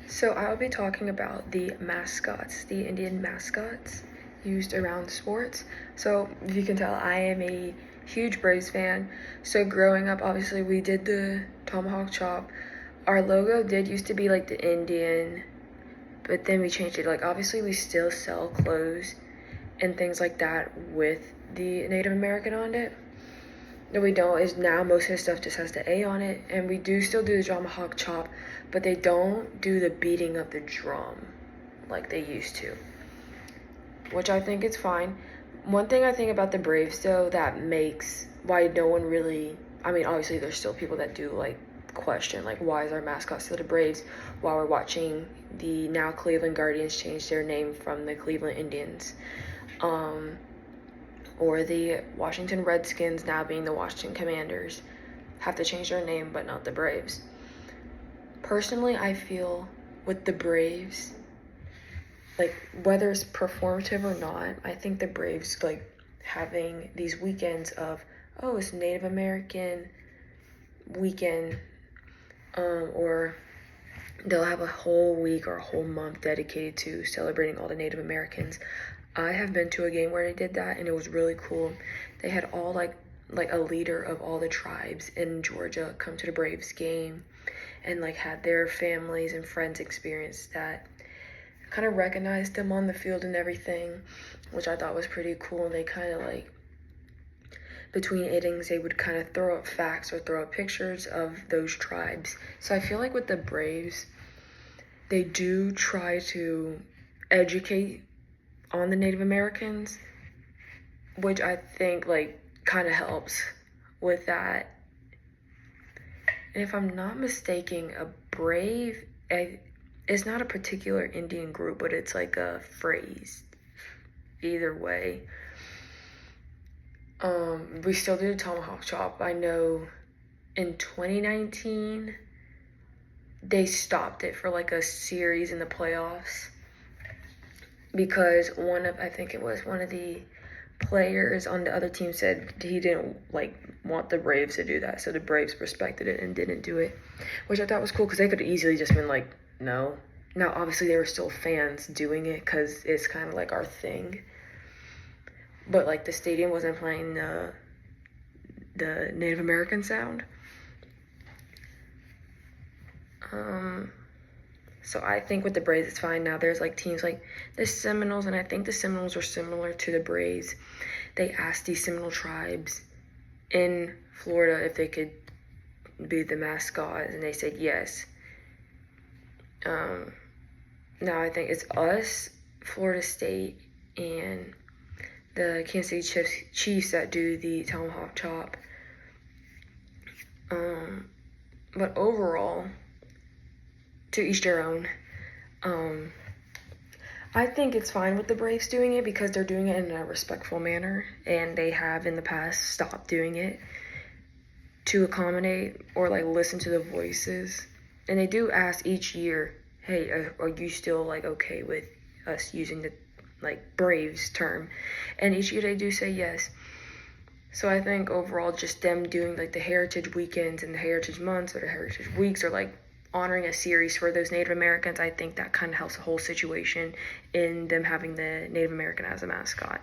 So I'll be talking about the mascots, the Indian mascots used around sports. So if you can tell, I am a huge Braves fan. So growing up, obviously we did the tomahawk chop. Our logo did used to be like the Indian, but then we changed it. Like obviously we still sell clothes and things like that with the Native American on it. No, we don't. Is now most of the stuff just has the A on it, and we do still do the tomahawk chop, but they don't do the beating of the drum like they used to, which I think is fine. One thing I think about the Braves though that makes why no one really, I mean, obviously there's still people that do like question like why is our mascot still the Braves while we're watching the now Cleveland Guardians change their name from the Cleveland Indians. Or the Washington Redskins now being the Washington Commanders have to change their name but not the Braves. Personally, I feel with the Braves, like whether it's performative or not, I think the Braves like having these weekends of, oh, it's Native American weekend, or they'll have a whole week or a whole month dedicated to celebrating all the Native Americans. I have been to a game where they did that and it was really cool. They had all like a leader of all the tribes in Georgia come to the Braves game and like had their families and friends experience that. Kind of recognized them on the field and everything, which I thought was pretty cool. And they kind of like between innings they would kind of throw up facts or throw up pictures of those tribes. So I feel like with the Braves, they do try to educate on the Native Americans, which I think like kind of helps with that. And if I'm not mistaken, a brave is not a particular Indian group, but it's like a phrase. Either way, we still do the tomahawk chop. I know in 2019 they stopped it for like a series in the playoffs because I think it was one of the players on the other team said he didn't like want the Braves to do that, so the Braves respected it and didn't do it, which I thought was cool because they could have easily just been like, no. Now obviously they were still fans doing it because it's kind of like our thing, but like the stadium wasn't playing the Native American sound. So I think with the Braves it's fine now. There's like teams like the Seminoles, and I think the Seminoles are similar to the Braves. They asked these Seminole tribes in Florida if they could be the mascot, and they said yes. Now I think it's us, Florida State, and the Kansas City Chiefs that do the tomahawk chop. But overall, to each their own. I think it's fine with the Braves doing it because they're doing it in a respectful manner, and they have in the past stopped doing it to accommodate or like listen to the voices. And they do ask each year, hey, are you still like okay with us using the like Braves term? And each year they do say yes. So I think overall just them doing like the heritage weekends and the heritage months or the heritage weeks or like honoring a series for those Native Americans, I think that kind of helps the whole situation in them having the Native American as a mascot.